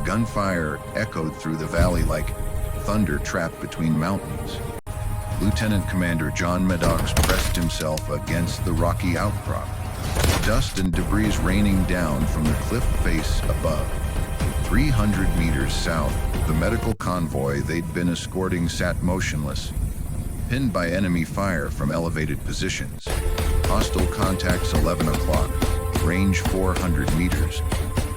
gunfire echoed through the valley like thunder trapped between mountains. Lieutenant Commander John Maddox pressed himself against the rocky outcrop, dust and debris raining down from the cliff face above. 300 meters south, the medical convoy they'd been escorting sat motionless, pinned by enemy fire from elevated positions. Hostile contacts 11 o'clock, range 400 meters,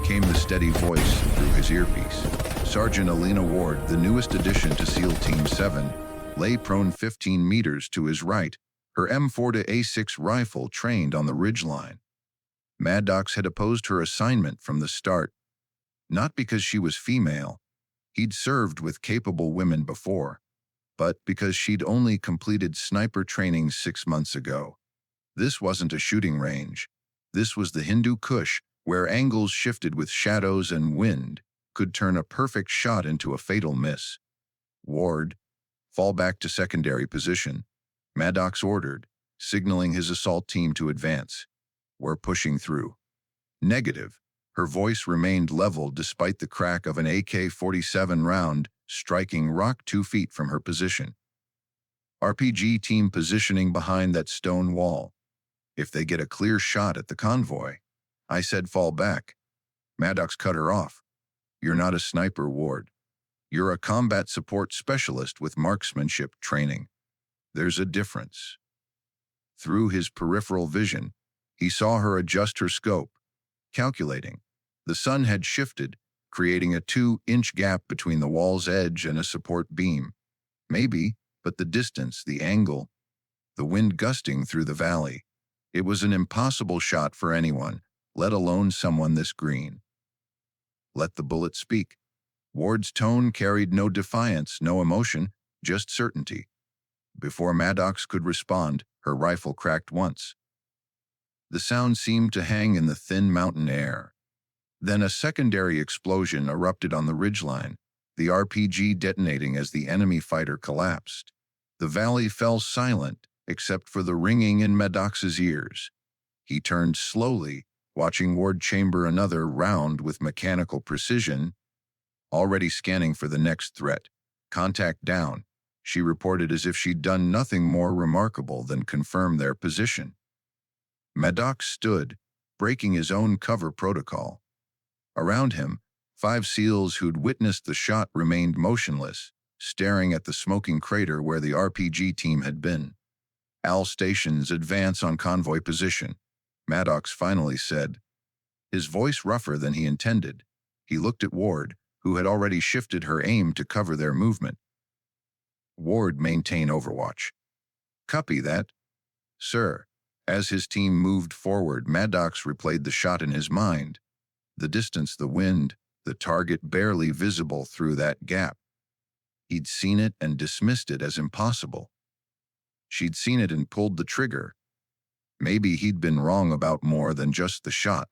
came the steady voice through his earpiece. Sergeant Alina Ward, the newest addition to SEAL Team 7, lay prone 15 meters to his right, her M4-A6 rifle trained on the ridgeline. Maddox had opposed her assignment from the start, not because she was female, he'd served with capable women before, but because she'd only completed sniper training 6 months ago. This wasn't a shooting range. This was the Hindu Kush, where angles shifted with shadows and wind could turn a perfect shot into a fatal miss. Ward, fall back to secondary position, Maddox ordered, signaling his assault team to advance. We're pushing through. Negative. Her voice remained level despite the crack of an AK-47 round striking rock 2 feet from her position. RPG team positioning behind that stone wall. If they get a clear shot at the convoy. I said fall back. Maddox cut her off. You're not a sniper, Ward. You're a combat support specialist with marksmanship training. There's a difference. Through his peripheral vision, he saw her adjust her scope, calculating. The sun had shifted, creating a 2-inch gap between the wall's edge and a support beam. Maybe, but the distance, the angle, the wind gusting through the valley. It was an impossible shot for anyone, let alone someone this green. Let the bullet speak. Ward's tone carried no defiance, no emotion, just certainty. Before Maddox could respond, her rifle cracked once. The sound seemed to hang in the thin mountain air. Then a secondary explosion erupted on the ridgeline, the RPG detonating as the enemy fighter collapsed. The valley fell silent, except for the ringing in Maddox's ears. He turned slowly, watching Ward chamber another round with mechanical precision, already scanning for the next threat. Contact down, she reported as if she'd done nothing more remarkable than confirm their position. Maddox stood, breaking his own cover protocol. Around him, 5 SEALs who'd witnessed the shot remained motionless, staring at the smoking crater where the RPG team had been. All stations advance on convoy position, Maddox finally said, his voice rougher than he intended. He looked at Ward, who had already shifted her aim to cover their movement. Ward, maintain overwatch. Copy that. Sir. As his team moved forward, Maddox replayed the shot in his mind. The distance, the wind, the target barely visible through that gap. He'd seen it and dismissed it as impossible. She'd seen it and pulled the trigger. Maybe he'd been wrong about more than just the shot.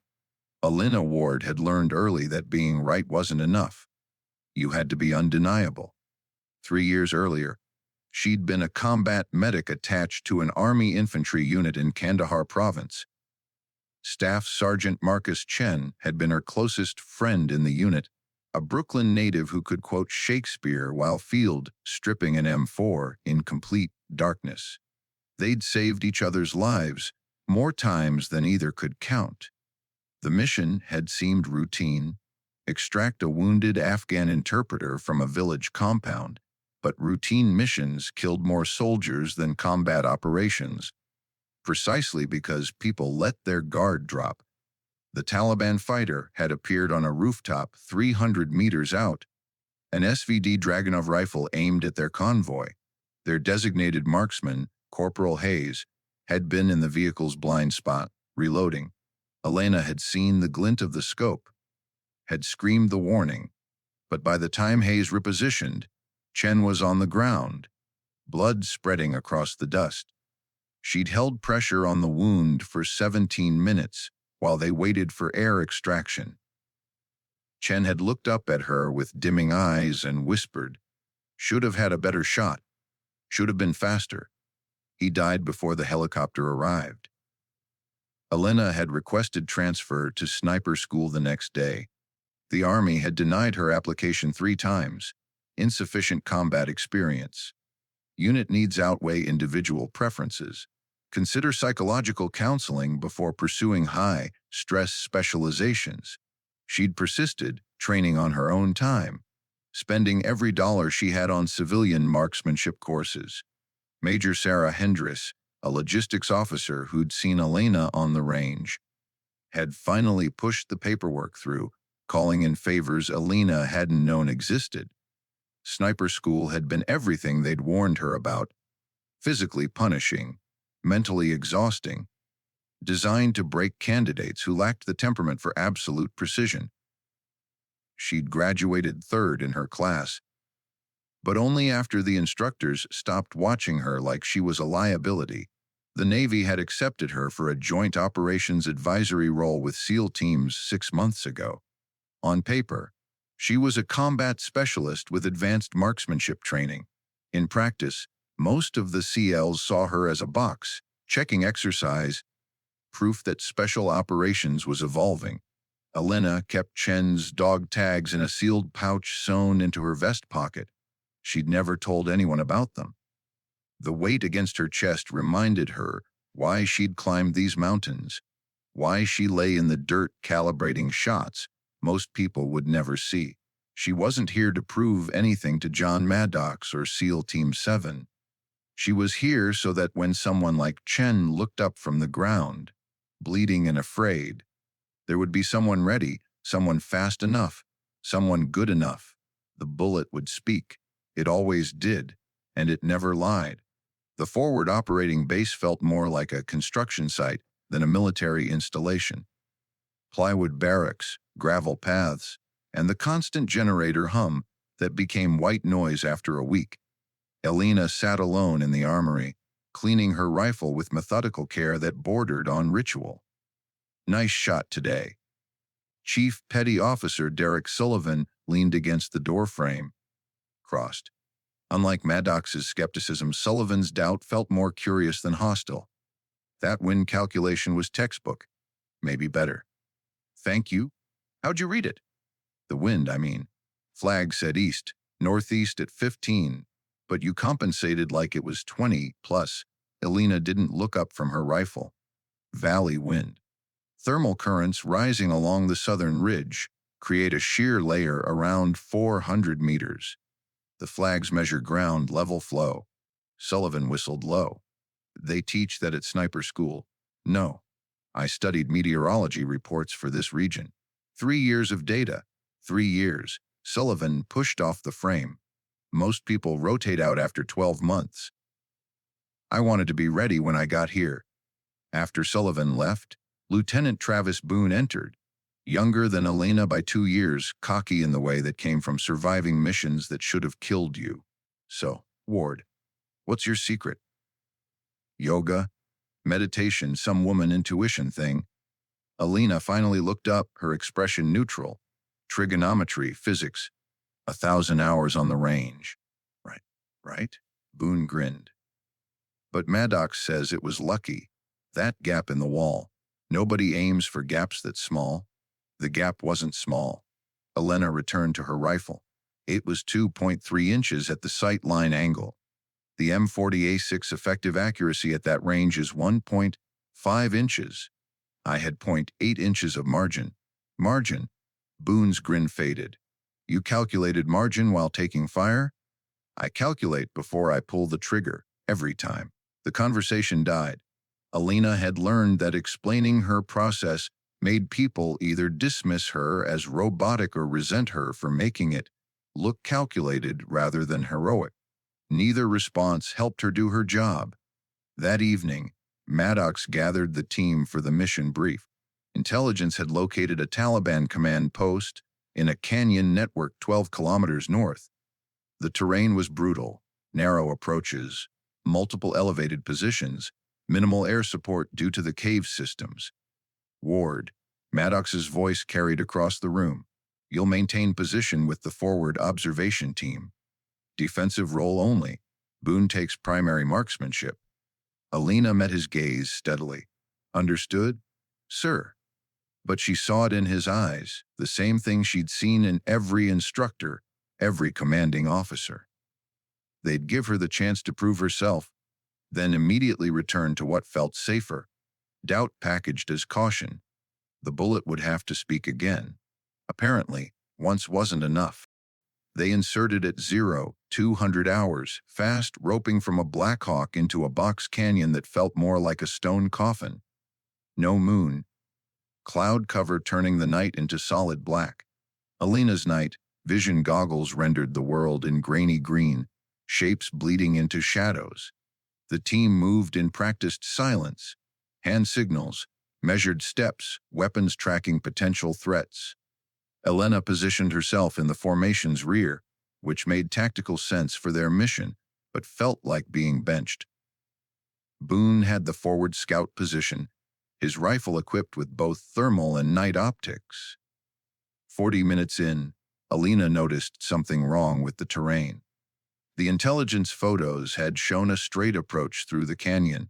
Alina Ward had learned early that being right wasn't enough. You had to be undeniable. 3 years earlier, she'd been a combat medic attached to an Army infantry unit in Kandahar province. Staff Sergeant Marcus Chen had been her closest friend in the unit, a Brooklyn native who could quote Shakespeare while field stripping an M4 in complete darkness. They'd saved each other's lives more times than either could count. The mission had seemed routine: extract a wounded Afghan interpreter from a village compound, but routine missions killed more soldiers than combat operations, precisely because people let their guard drop. The Taliban fighter had appeared on a rooftop 300 meters out, an SVD Dragunov rifle aimed at their convoy. Their designated marksman, Corporal Hayes, had been in the vehicle's blind spot, reloading. Elena had seen the glint of the scope, had screamed the warning, but by the time Hayes repositioned, Chen was on the ground, blood spreading across the dust. She'd held pressure on the wound for 17 minutes while they waited for air extraction. Chen had looked up at her with dimming eyes and whispered, "Should have had a better shot. Should have been faster." He died before the helicopter arrived. Elena had requested transfer to sniper school the next day. The Army had denied her application 3 times. Insufficient combat experience. Unit needs outweigh individual preferences. Consider psychological counseling before pursuing high-stress specializations. She'd persisted, training on her own time, spending every dollar she had on civilian marksmanship courses. Major Sarah Hendris, a logistics officer who'd seen Elena on the range, had finally pushed the paperwork through, calling in favors Elena hadn't known existed. Sniper school had been everything they'd warned her about: physically punishing, mentally exhausting, designed to break candidates who lacked the temperament for absolute precision. She'd graduated 3rd in her class, but only after the instructors stopped watching her like she was a liability. The Navy had accepted her for a joint operations advisory role with SEAL teams 6 months ago. On paper, she was a combat specialist with advanced marksmanship training. In practice, most of the CLs saw her as a box-checking exercise, proof that special operations was evolving. Elena kept Chen's dog tags in a sealed pouch sewn into her vest pocket. She'd never told anyone about them. The weight against her chest reminded her why she'd climbed these mountains, why she lay in the dirt calibrating shots most people would never see. She wasn't here to prove anything to John Maddox or SEAL Team 7. She was here so that when someone like Chen looked up from the ground, bleeding and afraid, there would be someone ready, someone fast enough, someone good enough. The bullet would speak. It always did, and it never lied. The forward operating base felt more like a construction site than a military installation. Plywood barracks, gravel paths, and the constant generator hum that became white noise after a week. Elena sat alone in the armory, cleaning her rifle with methodical care that bordered on ritual. Nice shot today. Chief Petty Officer Derek Sullivan leaned against the doorframe, crossed. Unlike Maddox's skepticism, Sullivan's doubt felt more curious than hostile. That wind calculation was textbook, maybe better. Thank you. How'd you read it? The wind, I mean. Flag said east, northeast at 15, but you compensated like it was 20 plus. Elena didn't look up from her rifle. Valley wind. Thermal currents rising along the southern ridge create a shear layer around 400 meters. The flags measure ground level flow. Sullivan whistled low. They teach that at sniper school. No. I studied meteorology reports for this region. 3 years of data. 3 years. Sullivan pushed off the frame. Most people rotate out after 12 months. I wanted to be ready when I got here. After Sullivan left, Lieutenant Travis Boone entered. Younger than Elena by 2 years, cocky in the way that came from surviving missions that should have killed you. So, Ward, what's your secret? Yoga? Meditation, some woman intuition thing? Elena finally looked up, her expression neutral. Trigonometry, physics. 1,000 hours on the range. Right? Boone grinned. But Maddox says it was lucky. That gap in the wall. Nobody aims for gaps that small. The gap wasn't small. Elena returned to her rifle. It was 2.3 inches at the sight line angle. The M40A6 effective accuracy at that range is 1.5 inches. I had 0.8 inches of margin. Margin? Boone's grin faded. You calculated margin while taking fire? I calculate before I pull the trigger, every time. The conversation died. Elena had learned that explaining her process made people either dismiss her as robotic or resent her for making it look calculated rather than heroic. Neither response helped her do her job. That evening, Maddox gathered the team for the mission brief. Intelligence had located a Taliban command post in a canyon network 12 kilometers north. The terrain was brutal, narrow approaches, multiple elevated positions, minimal air support due to the cave systems. Ward, Maddox's voice carried across the room. You'll maintain position with the forward observation team. Defensive role only. Boone takes primary marksmanship. Elena met his gaze steadily. Understood? Sir. But she saw it in his eyes, the same thing she'd seen in every instructor, every commanding officer. They'd give her the chance to prove herself, then immediately return to what felt safer, doubt packaged as caution. The bullet would have to speak again. Apparently, once wasn't enough. They inserted it 200 hours, fast roping from a Black Hawk into a box canyon that felt more like a stone coffin. No moon. Cloud cover turning the night into solid black. Alina's night vision goggles rendered the world in grainy green, shapes bleeding into shadows. The team moved in practiced silence, hand signals, measured steps, weapons tracking potential threats. Elena positioned herself in the formation's rear, which made tactical sense for their mission, but felt like being benched. Boone had the forward scout position, his rifle equipped with both thermal and night optics. 40 minutes in, Alina noticed something wrong with the terrain. The intelligence photos had shown a straight approach through the canyon,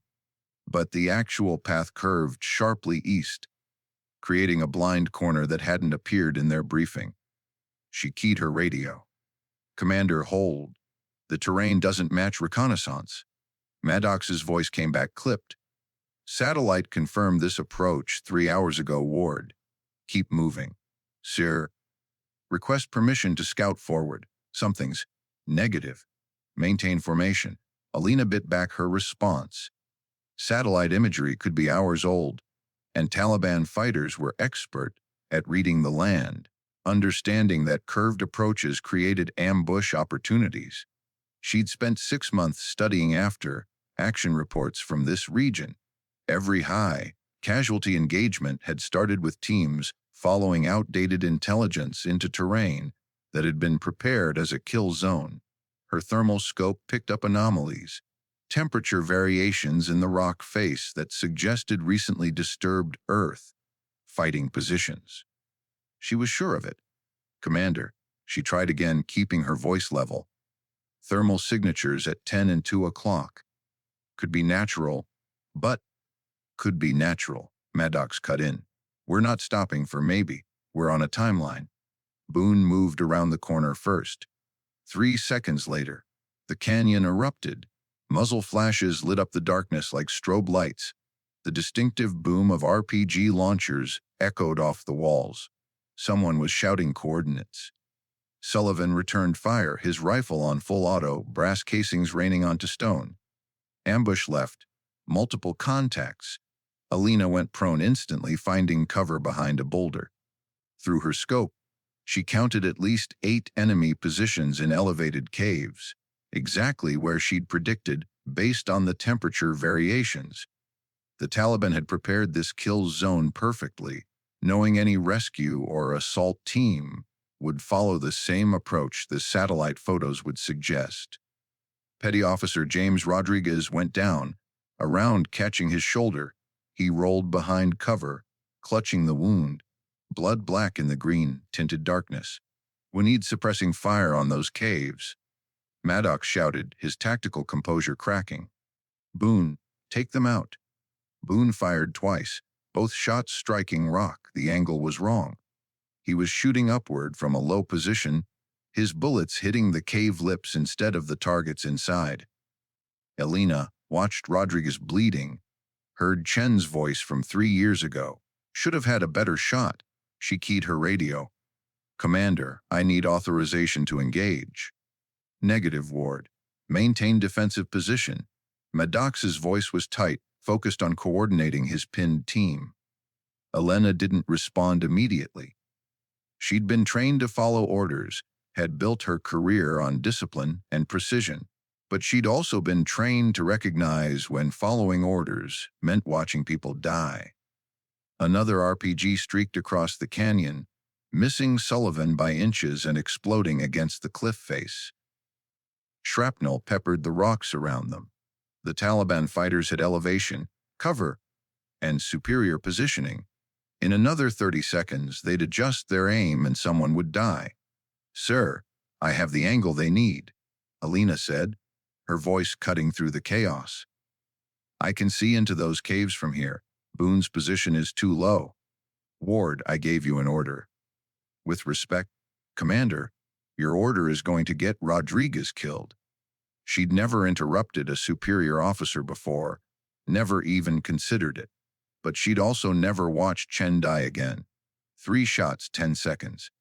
but the actual path curved sharply east, creating a blind corner that hadn't appeared in their briefing. She keyed her radio. "Commander, hold. The terrain doesn't match reconnaissance." Maddox's voice came back clipped. "Satellite confirmed this approach 3 hours ago, Ward. Keep moving." "Sir, request permission to scout forward. Something's negative. Maintain formation." Alina bit back her response. Satellite imagery could be hours old, and Taliban fighters were expert at reading the land, understanding that curved approaches created ambush opportunities. She'd spent 6 months studying action reports from this region. Every high casualty engagement had started with teams following outdated intelligence into terrain that had been prepared as a kill zone. Her thermal scope picked up anomalies, temperature variations in the rock face that suggested recently disturbed Earth fighting positions. She was sure of it. "Commander," she tried again, keeping her voice level. "Thermal signatures at 10 and 2 o'clock. Could be natural, but could be natural." Maddox cut in. "We're not stopping for maybe. We're on a timeline." Boone moved around the corner first. 3 seconds later, the canyon erupted. Muzzle flashes lit up the darkness like strobe lights. The distinctive boom of RPG launchers echoed off the walls. Someone was shouting coordinates. Sullivan returned fire, his rifle on full auto, brass casings raining onto stone. Ambush left. Multiple contacts. Alina went prone instantly, finding cover behind a boulder. Through her scope, she counted at least 8 enemy positions in elevated caves, exactly where she'd predicted based on the temperature variations. The Taliban had prepared this kill zone perfectly, knowing any rescue or assault team would follow the same approach the satellite photos would suggest. Petty Officer James Rodriguez went down, a round catching his shoulder. He rolled behind cover, clutching the wound, blood black in the green-tinted darkness. "We need suppressing fire on those caves," Maddox shouted, his tactical composure cracking. "Boone, take them out." Boone fired twice, both shots striking rock. The angle was wrong. He was shooting upward from a low position, his bullets hitting the cave lips instead of the targets inside. Elena watched Rodriguez bleeding, heard Chen's voice from 3 years ago. Should have had a better shot. She keyed her radio. "Commander, I need authorization to engage." "Negative, Ward. Maintain defensive position." Maddox's voice was tight, focused on coordinating his pinned team. Elena didn't respond immediately. She'd been trained to follow orders, had built her career on discipline and precision, but she'd also been trained to recognize when following orders meant watching people die. Another RPG streaked across the canyon, missing Sullivan by inches and exploding against the cliff face. Shrapnel peppered the rocks around them. The Taliban fighters had elevation, cover, and superior positioning. In another 30 seconds, they'd adjust their aim and someone would die. "Sir, I have the angle they need," Alina said, her voice cutting through the chaos. "I can see into those caves from here. Boone's position is too low." Ward, I gave you an order. With respect, Commander, your order is going to get Rodriguez killed. She'd never interrupted a superior officer before, never even considered it. But she'd also never watched Chen die again. 3 shots, 10 seconds.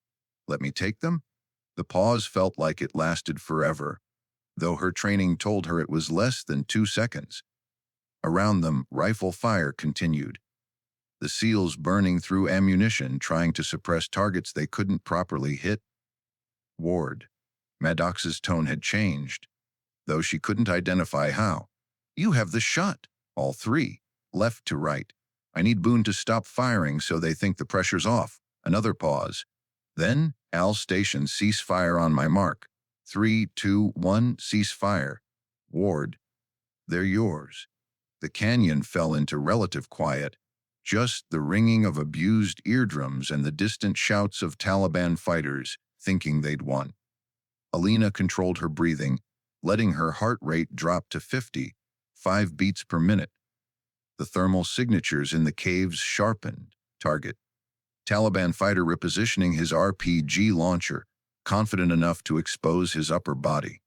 Let me take them? The pause felt like it lasted forever, though her training told her it was less than 2 seconds. Around them, rifle fire continued. The SEALs burning through ammunition, trying to suppress targets they couldn't properly hit. Ward. Maddox's tone had changed, though she couldn't identify how. You have the shot. All 3, left to right. I need Boone to stop firing so they think the pressure's off. Another pause. Then, Al Station, cease fire on my mark. 3, 2, 1, cease fire. Ward. They're yours. The canyon fell into relative quiet, just the ringing of abused eardrums and the distant shouts of Taliban fighters thinking they'd won. Alina controlled her breathing, letting her heart rate drop to 50, 5 beats per minute. The thermal signatures in the caves sharpened. Target. Taliban fighter repositioning his RPG launcher, confident enough to expose his upper body.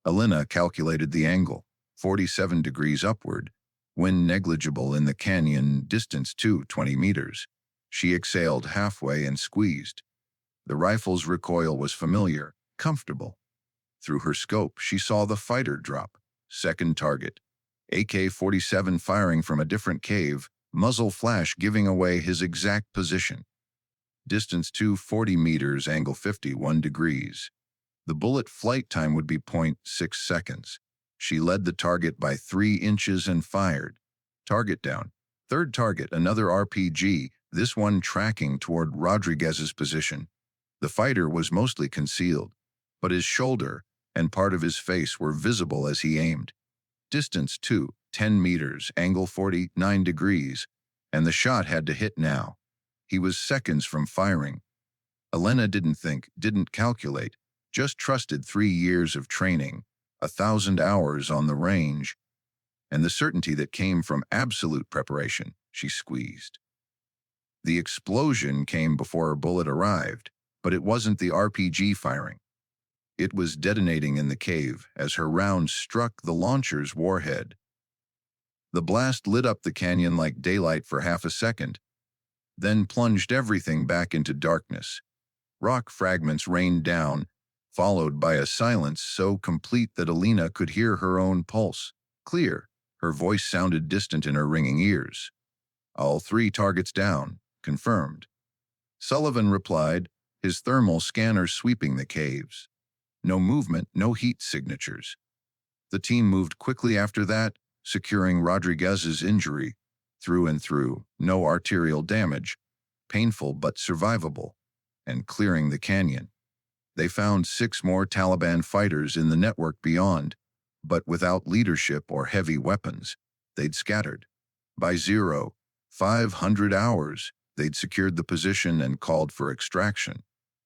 Alina calculated the angle, 47 degrees upward, wind negligible in the canyon, distance 20 meters. She exhaled halfway and squeezed. The rifle's recoil was familiar, comfortable. Through her scope, she saw the fighter drop. Second target. AK-47 firing from a different cave, muzzle flash giving away his exact position. Distance 40 meters, angle 51 degrees. The bullet flight time would be 0.6 seconds. She led the target by 3 inches and fired. Target down. Third target, another RPG, this one tracking toward Rodriguez's position. The fighter was mostly concealed, but his shoulder and part of his face were visible as he aimed. Distance 10 meters, angle 49 degrees, and the shot had to hit now. He was seconds from firing. Elena didn't think, didn't calculate, just trusted 3 years of training, 1,000 hours on the range, and the certainty that came from absolute preparation. She squeezed. The explosion came before her bullet arrived, but it wasn't the RPG firing. It was detonating in the cave as her round struck the launcher's warhead. The blast lit up the canyon like daylight for half a second, then plunged everything back into darkness. Rock fragments rained down, followed by a silence so complete that Alina could hear her own pulse. Clear, her voice sounded distant in her ringing ears. All 3 targets down, confirmed. Sullivan replied, his thermal scanner sweeping the caves. No movement, no heat signatures. The team moved quickly after that, securing Rodriguez's injury, through and through, no arterial damage, painful but survivable, and clearing the canyon. They found 6 more Taliban fighters in the network beyond, but without leadership or heavy weapons. They'd scattered. By 500 hours, they'd secured the position and called for extraction.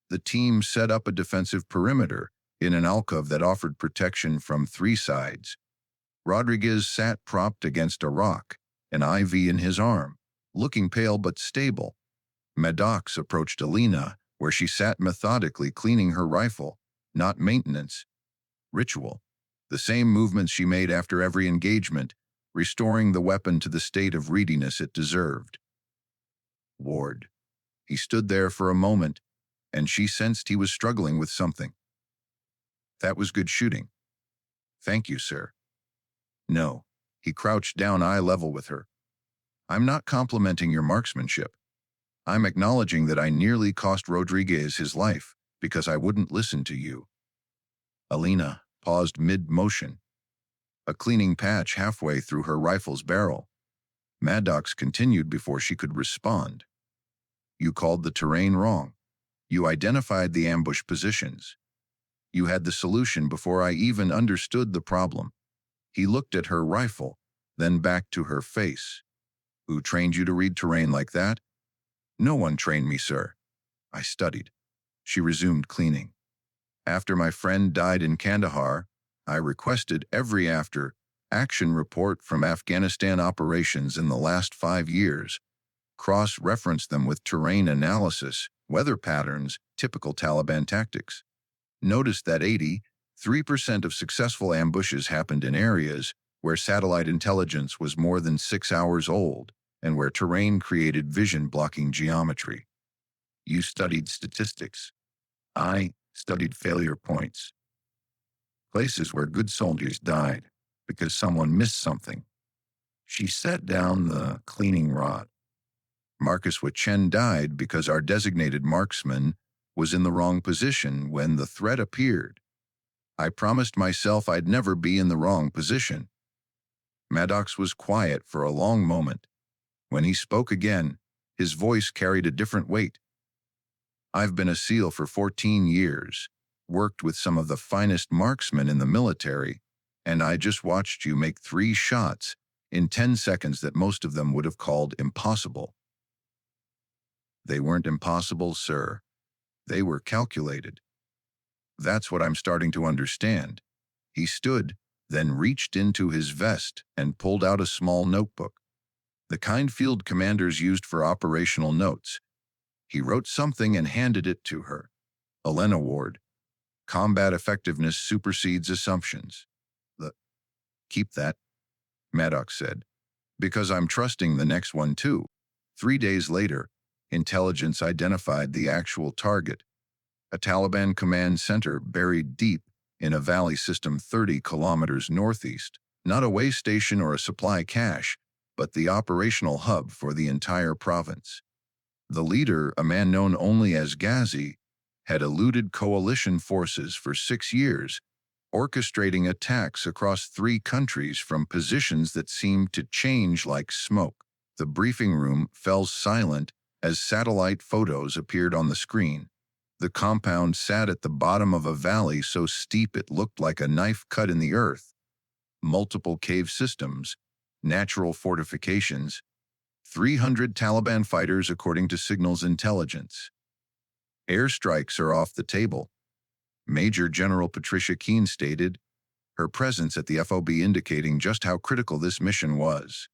The team set up a defensive perimeter in an alcove that offered protection from 3 sides. Rodriguez sat propped against a rock, an IV in his arm, looking pale but stable. Maddox approached Alina, where she sat methodically cleaning her rifle, not maintenance. Ritual. The same movements she made after every engagement, restoring the weapon to the state of readiness it deserved. Ward. He stood there for a moment, and she sensed he was struggling with something. That was good shooting. Thank you, sir. No. He crouched down eye level with her. I'm not complimenting your marksmanship. I'm acknowledging that I nearly cost Rodriguez his life because I wouldn't listen to you. Alina paused mid-motion, a cleaning patch halfway through her rifle's barrel. Maddox continued before she could respond. You called the terrain wrong. You identified the ambush positions. You had the solution before I even understood the problem. He looked at her rifle, then back to her face. Who trained you to read terrain like that? No one trained me, sir. I studied. She resumed cleaning. After my friend died in Kandahar, I requested every after-action report from Afghanistan operations in the last 5 years. Cross-reference them with terrain analysis, weather patterns, typical Taliban tactics. Notice that 83% of successful ambushes happened in areas where satellite intelligence was more than 6 hours old and where terrain created vision-blocking geometry. You studied statistics. I studied failure points. Places where good soldiers died because someone missed something. She set down the cleaning rod. Marcus Chen died because our designated marksman was in the wrong position when the threat appeared. I promised myself I'd never be in the wrong position. Maddox was quiet for a long moment. When he spoke again, his voice carried a different weight. I've been a SEAL for 14 years, worked with some of the finest marksmen in the military, and I just watched you make 3 shots in 10 seconds that most of them would have called impossible. They weren't impossible, sir. They were calculated. That's what I'm starting to understand. He stood, then reached into his vest and pulled out a small notebook, the kind field commanders used for operational notes. He wrote something and handed it to her. Elena Ward, combat effectiveness supersedes assumptions. Keep that, Maddox said, because I'm trusting the next one too. 3 days later, intelligence identified the actual target, a Taliban command center buried deep in a valley system 30 kilometers northeast, not a way station or a supply cache, but the operational hub for the entire province. The leader, a man known only as Ghazi, had eluded coalition forces for 6 years, orchestrating attacks across 3 countries from positions that seemed to change like smoke. The briefing room fell silent as satellite photos appeared on the screen. The compound sat at the bottom of a valley so steep it looked like a knife cut in the earth. Multiple cave systems, natural fortifications, 300 Taliban fighters according to signals intelligence. Airstrikes are off the table, Major General Patricia Keene stated, her presence at the FOB indicating just how critical this mission was.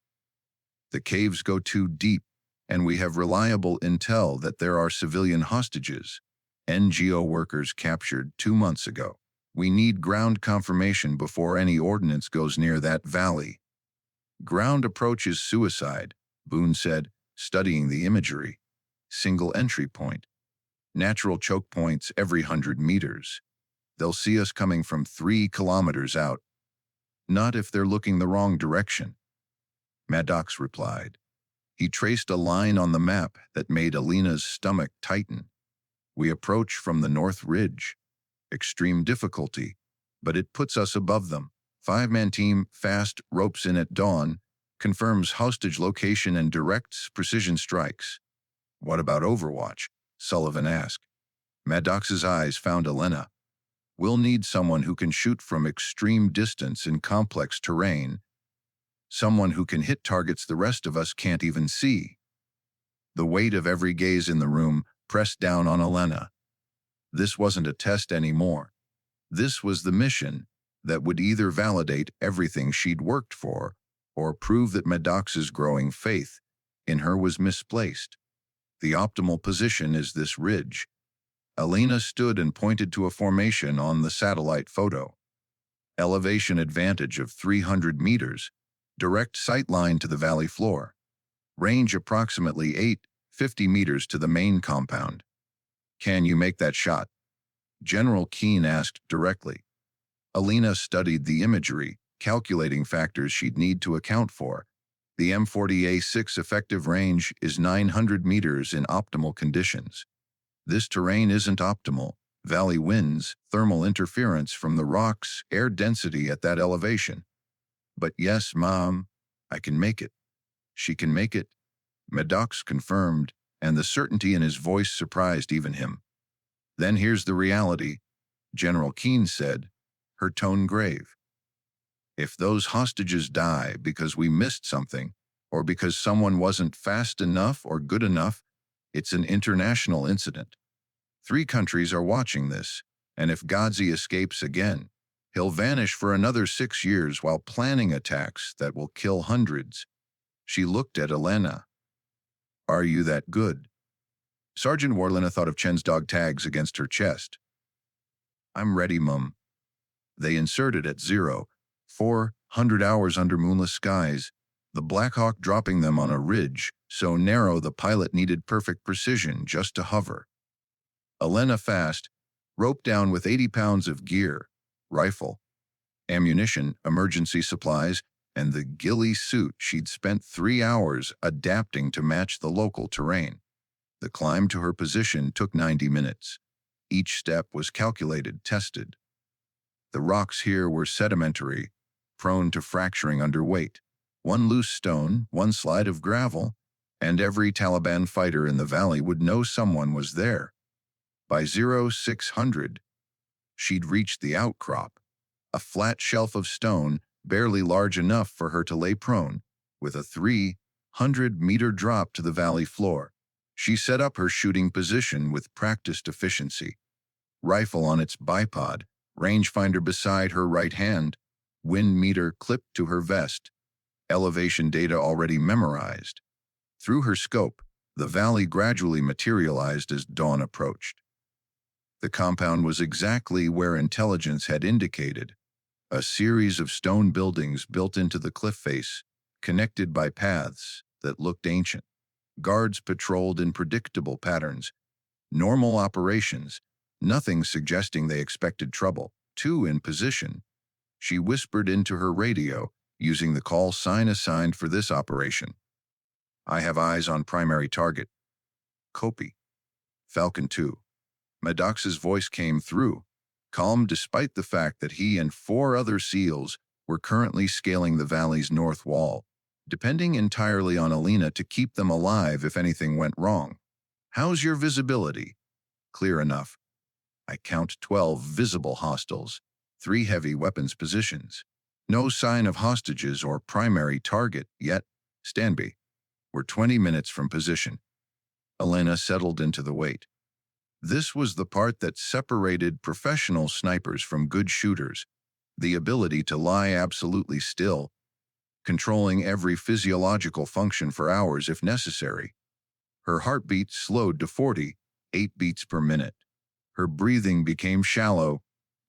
The caves go too deep, and we have reliable intel that there are civilian hostages, NGO workers captured 2 months ago. We need ground confirmation before any ordnance goes near that valley. Ground approach is suicide, Boone said, studying the imagery. Single entry point. Natural choke points every 100 meters. They'll see us coming from 3 kilometers out. Not if they're looking the wrong direction. Maddox replied. He traced a line on the map that made Alina's stomach tighten. We approach from the north ridge. Extreme difficulty, but it puts us above them. 5-man team, fast, ropes in at dawn, confirms hostage location and directs precision strikes. What about Overwatch? Sullivan asked. Maddox's eyes found Elena. We'll need someone who can shoot from extreme distance in complex terrain. Someone who can hit targets the rest of us can't even see. The weight of every gaze in the room pressed down on Elena. This wasn't a test anymore. This was the mission that would either validate everything she'd worked for or prove that Maddox's growing faith in her was misplaced. The optimal position is this ridge. Elena stood and pointed to a formation on the satellite photo. Elevation advantage of 300 meters, direct sight line to the valley floor. Range approximately 850 meters to the main compound. Can you make that shot? General Keene asked directly. Elena studied the imagery, calculating factors she'd need to account for. The M40A6 effective range is 900 meters in optimal conditions. This terrain isn't optimal. Valley winds, thermal interference from the rocks, air density at that elevation. But yes, Mom, I can make it. She can make it. Maddox confirmed, and the certainty in his voice surprised even him. Then here's the reality, General Keene said, her tone grave. If those hostages die because we missed something, or because someone wasn't fast enough or good enough, it's an international incident. 3 countries are watching this, and if Ghazi escapes again, he'll vanish for another 6 years while planning attacks that will kill hundreds. She looked at Elena. Are you that good? Sergeant Warlina thought of Chen's dog tags against her chest. I'm ready, Mum. They inserted at 400 hours under moonless skies, the Black Hawk dropping them on a ridge so narrow the pilot needed perfect precision just to hover. Elena Fast, roped down with 80 pounds of gear, rifle, ammunition, emergency supplies, and the ghillie suit she'd spent 3 hours adapting to match the local terrain. The climb to her position took 90 minutes. Each step was calculated, tested. The rocks here were sedimentary, prone to fracturing under weight. One loose stone, one slide of gravel, and every Taliban fighter in the valley would know someone was there. By 0600, she'd reached the outcrop, a flat shelf of stone barely large enough for her to lay prone, with a 300-meter drop to the valley floor. She set up her shooting position with practiced efficiency. Rifle on its bipod, rangefinder beside her right hand, wind meter clipped to her vest, elevation data already memorized. Through her scope, the valley gradually materialized as dawn approached. The compound was exactly where intelligence had indicated, a series of stone buildings built into the cliff face, connected by paths that looked ancient. Guards patrolled in predictable patterns, normal operations, nothing suggesting they expected trouble. 2 in position. She whispered into her radio, using the call sign assigned for this operation. I have eyes on primary target. Copy. Falcon 2. Maddox's voice came through, calm despite the fact that he and 4 other SEALs were currently scaling the valley's north wall, depending entirely on Alina to keep them alive if anything went wrong. How's your visibility? Clear enough. I count 12 visible hostiles, 3 heavy weapons positions. No sign of hostages or primary target yet. Stanby. We're 20 minutes from position. Elena settled into the wait. This was the part that separated professional snipers from good shooters, the ability to lie absolutely still, controlling every physiological function for hours if necessary. Her heartbeat slowed to 48 beats per minute. Her breathing became shallow,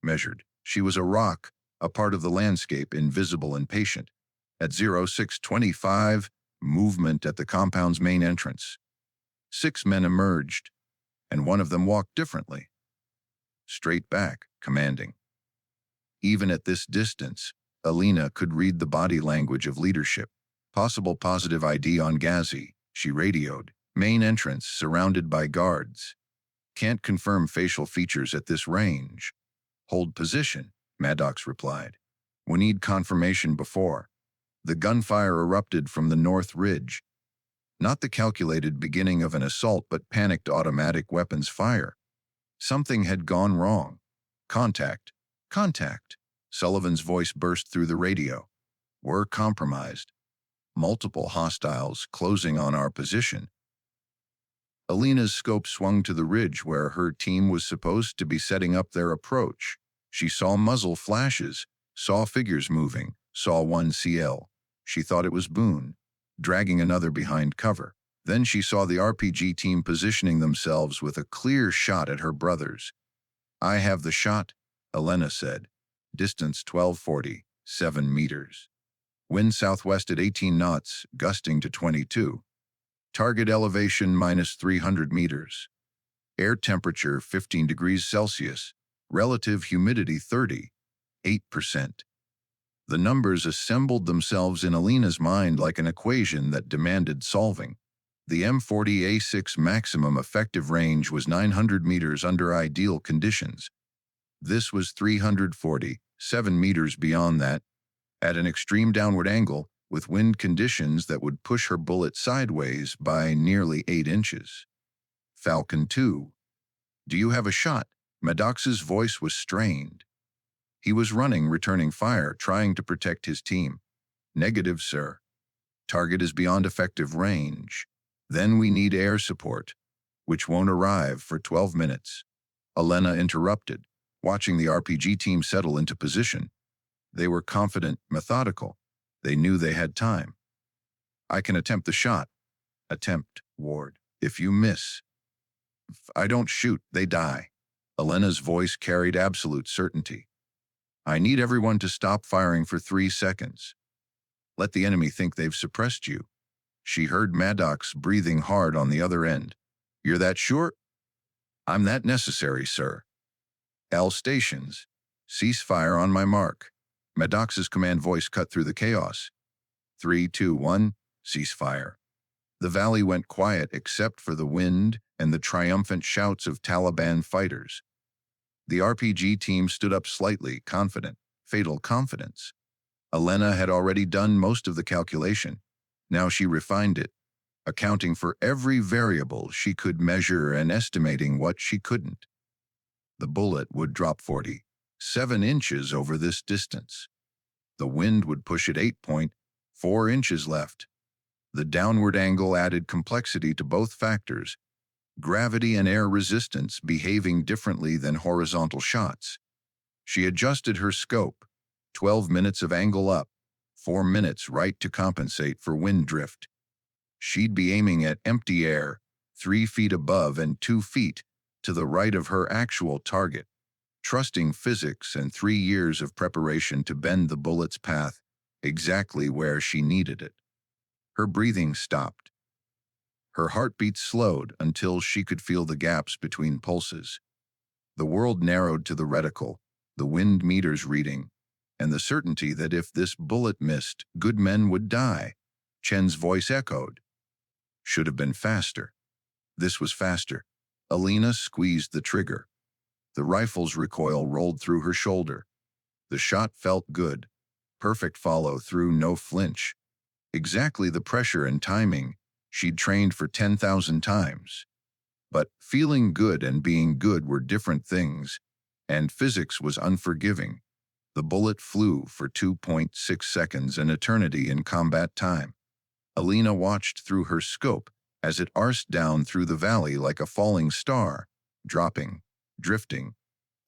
measured. She was a rock, a part of the landscape, invisible and patient. At 0625, movement at the compound's main entrance. 6 men emerged, and one of them walked differently. Straight back, commanding. Even at this distance, Alina could read the body language of leadership. Possible positive ID on Ghazi, she radioed. Main entrance surrounded by guards. Can't confirm facial features at this range. Hold position, Maddox replied. We need confirmation before. The gunfire erupted from the north ridge. Not the calculated beginning of an assault, but panicked automatic weapons fire. Something had gone wrong. Contact. Contact. Sullivan's voice burst through the radio. We're compromised. Multiple hostiles closing on our position. Alina's scope swung to the ridge where her team was supposed to be setting up their approach. She saw muzzle flashes, saw figures moving, saw one CL. She thought it was Boone, dragging another behind cover. Then she saw the RPG team positioning themselves with a clear shot at her brothers. I have the shot, Elena said. Distance 1240, 7 meters. Wind southwest at 18 knots, gusting to 22. Target elevation minus 300 meters. Air temperature 15 degrees Celsius. Relative humidity 38%. The numbers assembled themselves in Alina's mind like an equation that demanded solving. The M40A6 maximum effective range was 900 meters under ideal conditions. This was 347 meters beyond that, at an extreme downward angle, with wind conditions that would push her bullet sideways by nearly 8 inches. Falcon 2. Do you have a shot? Maddox's voice was strained. He was running, returning fire, trying to protect his team. Negative, sir. Target is beyond effective range. Then we need air support, which won't arrive for 12 minutes. Elena interrupted, watching the RPG team settle into position. They were confident, methodical. They knew they had time. I can attempt the shot. Attempt. Ward, if you miss, if I don't shoot, they die. Elena's voice carried absolute certainty. I need everyone to stop firing for 3 seconds. Let the enemy think they've suppressed you. She heard Maddox breathing hard on the other end. You're that sure? I'm that necessary, sir. All stations, cease fire on my mark. Maddox's command voice cut through the chaos. 3, 2, 1, cease fire. The valley went quiet except for the wind and the triumphant shouts of Taliban fighters. The RPG team stood up slightly, confident, fatal confidence. Elena had already done most of the calculation. Now she refined it, accounting for every variable she could measure and estimating what she couldn't. The bullet would drop 47 inches over this distance. The wind would push it 8.4 inches left. The downward angle added complexity to both factors, gravity and air resistance behaving differently than horizontal shots. She adjusted her scope, 12 minutes of angle up, 4 minutes right to compensate for wind drift. She'd be aiming at empty air, 3 feet above and 2 feet to the right of her actual target, trusting physics and 3 years of preparation to bend the bullet's path exactly where she needed it. Her breathing stopped. Her heartbeat slowed until she could feel the gaps between pulses. The world narrowed to the reticle, the wind meters reading, and the certainty that if this bullet missed, good men would die. Chen's voice echoed. Should have been faster. This was faster. Elena squeezed the trigger. The rifle's recoil rolled through her shoulder. The shot felt good. Perfect follow-through, no flinch. Exactly the pressure and timing she'd trained for 10,000 times. But feeling good and being good were different things, and physics was unforgiving. The bullet flew for 2.6 seconds, an eternity in combat time. Elena watched through her scope as it arced down through the valley like a falling star, dropping, drifting,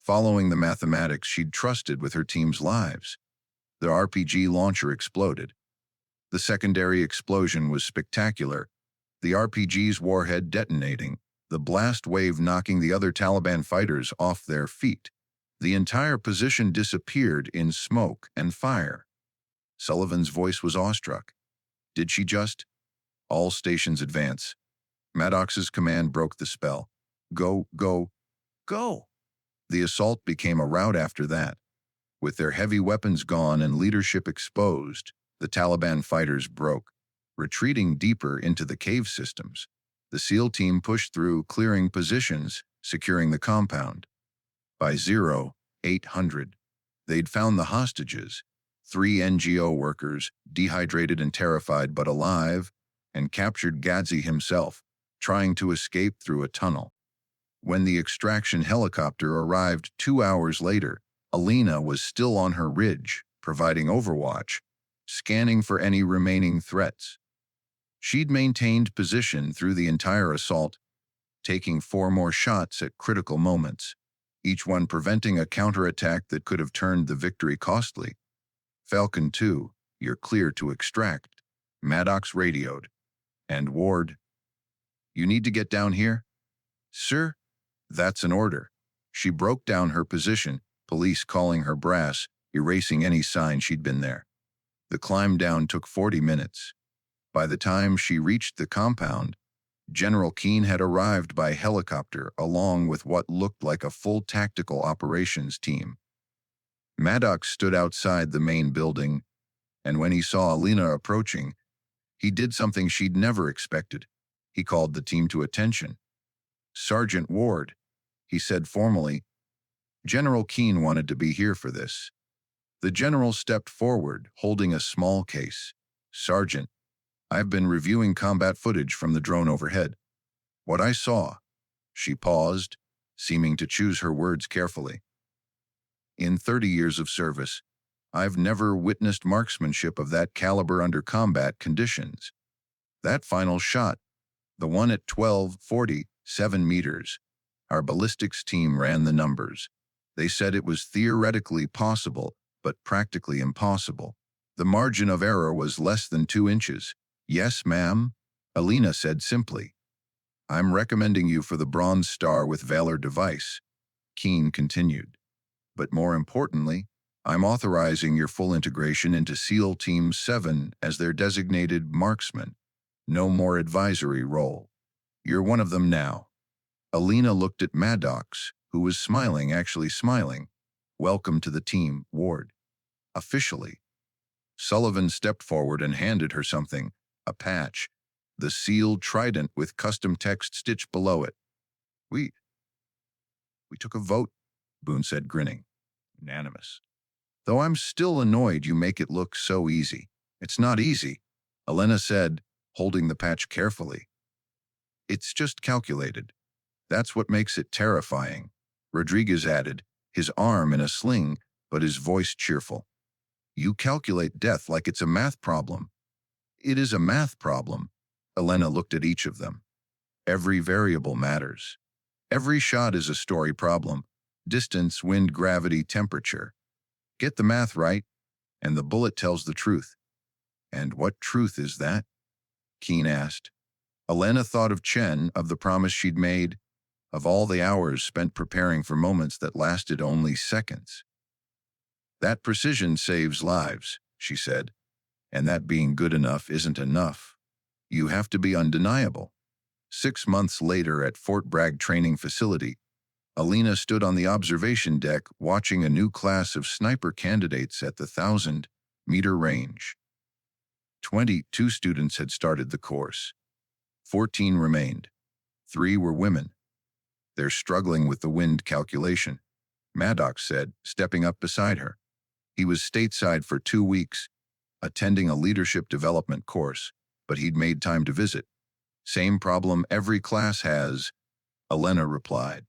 following the mathematics she'd trusted with her team's lives. The RPG launcher exploded. The secondary explosion was spectacular, the RPG's warhead detonating, the blast wave knocking the other Taliban fighters off their feet. The entire position disappeared in smoke and fire. Sullivan's voice was awestruck. Did she just? All stations advance. Maddox's command broke the spell. Go, go, go! The assault became a rout after that. With their heavy weapons gone and leadership exposed, the Taliban fighters broke, retreating deeper into the cave systems. The SEAL team pushed through, clearing positions, securing the compound. By 0800, they'd found the hostages, 3 NGO workers, dehydrated and terrified but alive, and captured Gadzi himself, trying to escape through a tunnel. When the extraction helicopter arrived 2 hours later, Elena was still on her ridge, providing overwatch, scanning for any remaining threats. She'd maintained position through the entire assault, taking 4 more shots at critical moments, each one preventing a counterattack that could have turned the victory costly. Falcon 2, you're clear to extract, Maddox radioed. And Ward, you need to get down here? Sir, that's an order. She broke down her position, police calling her brass, erasing any sign she'd been there. The climb down took 40 minutes. By the time she reached the compound, General Keane had arrived by helicopter along with what looked like a full tactical operations team. Maddox stood outside the main building, and when he saw Elena approaching, he did something she'd never expected. He called the team to attention. Sergeant Ward, he said formally, General Keane wanted to be here for this. The general stepped forward, holding a small case. Sergeant, I've been reviewing combat footage from the drone overhead. What I saw, she paused, seeming to choose her words carefully. In 30 years of service, I've never witnessed marksmanship of that caliber under combat conditions. That final shot, the one at 1247 meters, our ballistics team ran the numbers. They said it was theoretically possible, but practically impossible. The margin of error was less than 2 inches. Yes, ma'am, Elena said simply. I'm recommending you for the Bronze Star with Valor device, Keene continued. But more importantly, I'm authorizing your full integration into SEAL Team 7 as their designated marksman. No more advisory role. You're one of them now. Alina looked at Maddox, who was smiling, actually smiling. Welcome to the team, Ward. Officially. Sullivan stepped forward and handed her something, a patch, the sealed trident with custom text stitched below it. We took a vote, Boone said, grinning. Unanimous. Though I'm still annoyed you make it look so easy. It's not easy, Elena said, holding the patch carefully. It's just calculated. That's what makes it terrifying, Rodriguez added, his arm in a sling, but his voice cheerful. You calculate death like it's a math problem. It is a math problem. Elena looked at each of them. Every variable matters. Every shot is a story problem. Distance, wind, gravity, temperature. Get the math right, and the bullet tells the truth. And what truth is that? Keene asked. Elena thought of Chen, of the promise she'd made, of all the hours spent preparing for moments that lasted only seconds. That precision saves lives, she said, and that being good enough isn't enough. You have to be undeniable. 6 months later at Fort Bragg Training Facility, Alina stood on the observation deck watching a new class of sniper candidates at the 1,000-meter range. 22 students had started the course. 14 remained. 3 were women. They're struggling with the wind calculation, Maddox said, stepping up beside her. He was stateside for 2 weeks, attending a leadership development course, but he'd made time to visit. Same problem every class has, Elena replied.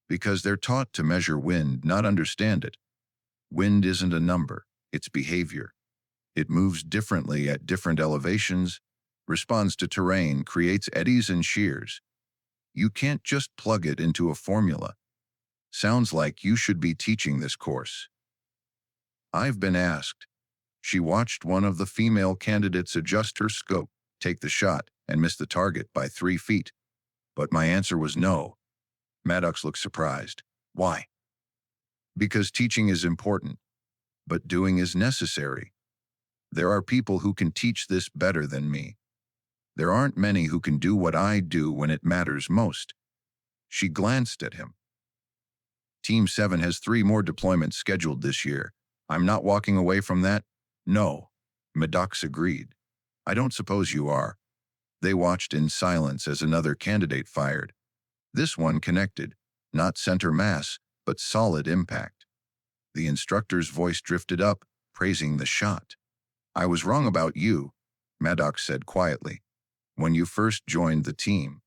Because they're taught to measure wind, not understand it. Wind isn't a number, it's behavior. It moves differently at different elevations, responds to terrain, creates eddies and shears. You can't just plug it into a formula. Sounds like you should be teaching this course. I've been asked. She watched one of the female candidates adjust her scope, take the shot, and miss the target by 3 feet. But my answer was no. Maddox looked surprised. Why? Because teaching is important, but doing is necessary. There are people who can teach this better than me. There aren't many who can do what I do when it matters most. She glanced at him. Team 7 has 3 more deployments scheduled this year. I'm not walking away from that? No, Maddox agreed. I don't suppose you are. They watched in silence as another candidate fired. This one connected, not center mass, but solid impact. The instructor's voice drifted up, praising the shot. I was wrong about you, Maddox said quietly. When you first joined the team,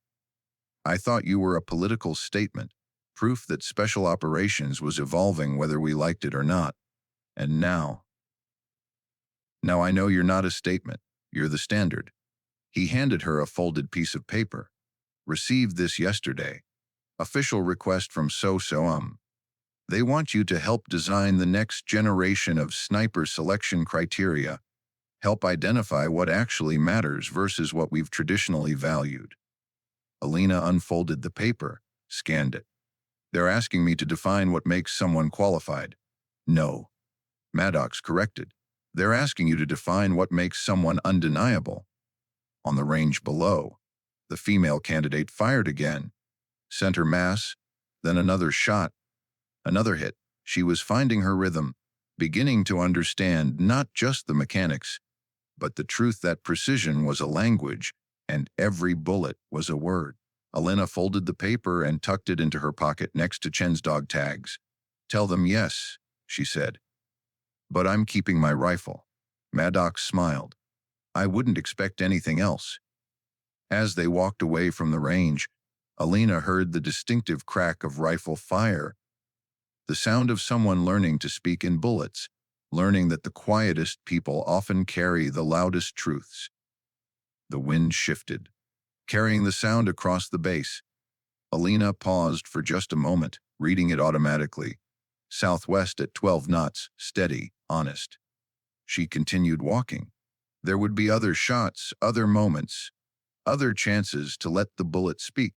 I thought you were a political statement, proof that special operations was evolving whether we liked it or not. And now I know you're not a statement, you're the standard. He handed her a folded piece of paper. Received this yesterday. Official request from So-So. They want you to help design the next generation of sniper selection criteria, help identify what actually matters versus what we've traditionally valued. Alina unfolded the paper, scanned it. They're asking me to define what makes someone qualified. No, Maddox corrected. They're asking you to define what makes someone undeniable. On the range below, the female candidate fired again. Center mass, then another shot, another hit. She was finding her rhythm, beginning to understand not just the mechanics, but the truth that precision was a language and every bullet was a word. Elena folded the paper and tucked it into her pocket next to Chen's dog tags. Tell them yes, she said. But I'm keeping my rifle. Maddox smiled. I wouldn't expect anything else. As they walked away from the range, Alina heard the distinctive crack of rifle fire, the sound of someone learning to speak in bullets, learning that the quietest people often carry the loudest truths. The wind shifted, carrying the sound across the base. Alina paused for just a moment, reading it automatically. Southwest at 12 knots, steady, honest. She continued walking. There would be other shots, other moments. other chances to let the bullet speak.